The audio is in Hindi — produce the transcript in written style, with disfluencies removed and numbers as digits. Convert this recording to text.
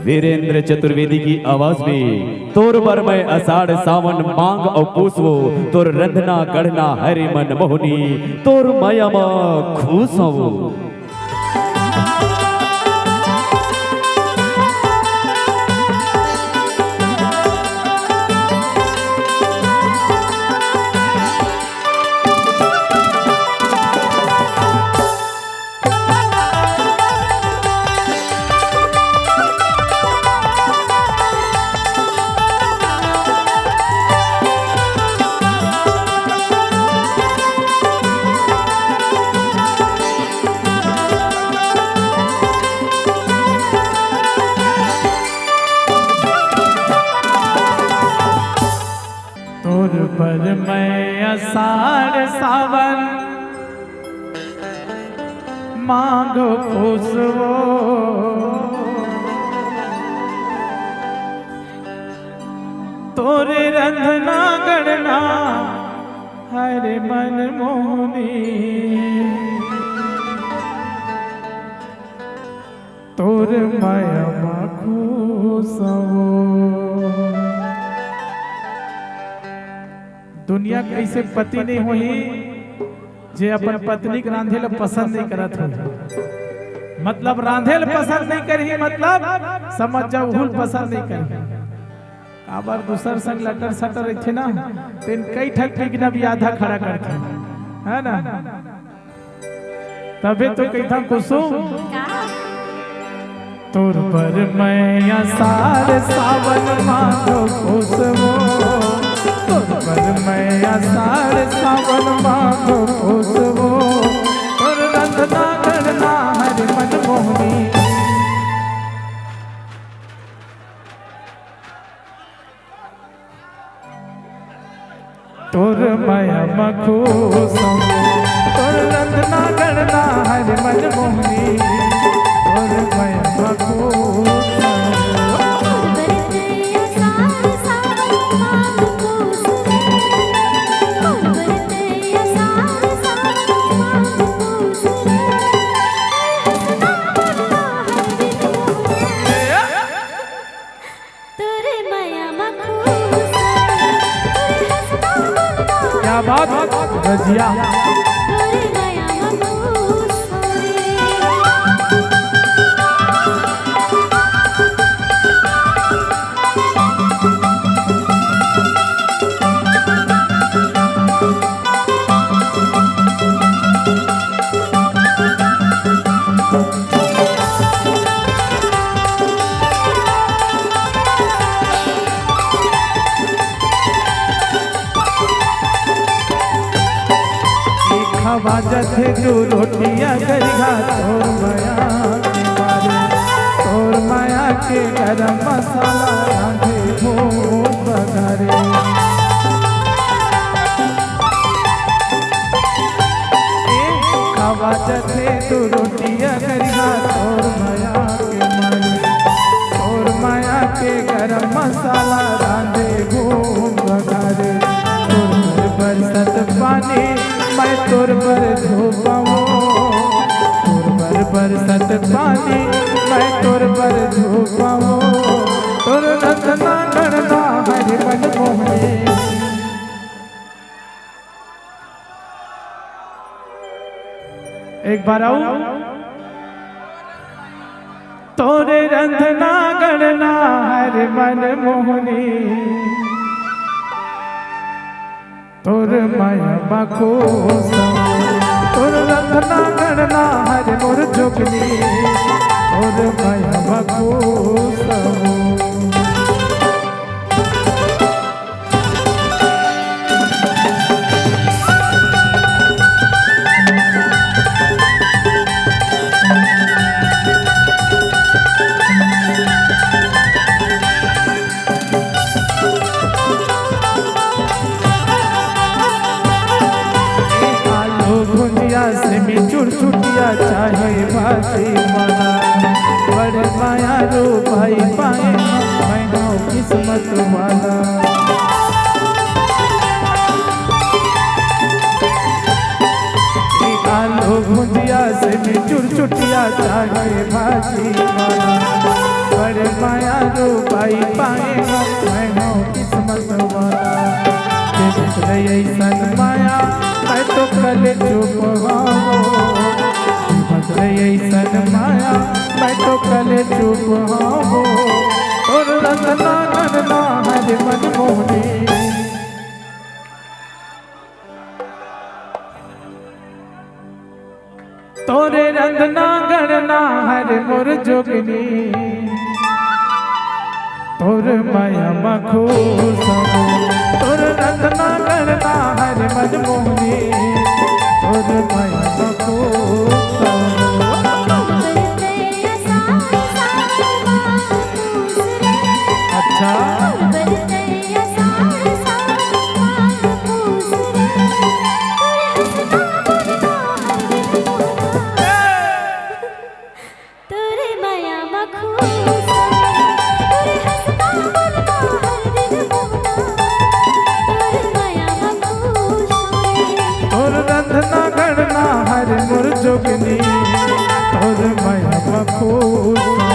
वीरेंद्र चतुर्वेदी की आवाज में तोर बर में आषाढ़ सावन मांग और पूछवो तोर रंधना गढ़ना हरि मन मोहनी तोर माया मा खुश हो। पर मैं आषाढ़ सावन मांगो खुशबो तोरे रंधना गढ़ना हरे मन मोहनी तोर माया खुशबो। दुनिया के ऐसे पति नहीं होही जे अपन पत्नी के रांधे ला पसंद नहीं करत हो, मतलब रांधे ला पसंद नहीं करही मतलब समझ जाओ हुल पसंद नहीं करही। आबर दूसर संग लटर सटर रखे ना तेन कई ठक पिगना भी आधा खड़ा करके है ना, तबे तो कहता कुसुम तोर पर मैं आषाढ़ सावन मांगो खुशबो पर मैं आषाढ़ सावन मांगो खुशबो और रंधना गढ़ना हरि मन मोहनी तोर माया खुशबो और रंधना गढ़ना हरि मन मोहनी तोर माया खुशबो। क्या बात रजिया बाजत है जो रोटियां गरीगा तोर माया के गरम मसाला रांधे हो बघारे बाजत है जो रोटियां गरीगा तोर माया के गरम मसाला रांधे हो बघारे बरसत पानी मैं तोर पर धोपाऊं तोर पर बरसत पानी मैं तोर पर धोपाऊं तोर रंधना गढ़ना हरि मन मोहनी। एक बार आऊं तोरे रंधना गढ़ना हरि मन मोहनी तोर माया खुशबो तोर रंधना गढ़ना हरि मोर जोगनी तोर माया खुशबो। से में चुर छुटिया चाहे भाषी माला बड़े माया रो भाई पाए मैं किस्मत वाला आलो भुजिया से में चुरचुटिया चाहे भाजी वाला बड़े माया रूपाई पाए मैं हूँ किस्मत वाला ऐसन माया मैं तो कल चुप ऐसन माया मैं तो कल चुप हो और रंगना गणना हर मनमोहनी तोरे रंगना गणना हर मोर जोगनी तोर माया मखूस तोर रंगना गणना हर मनमोहनी तोर माया मखूस अच्छा जोगनी तोर माया मखूस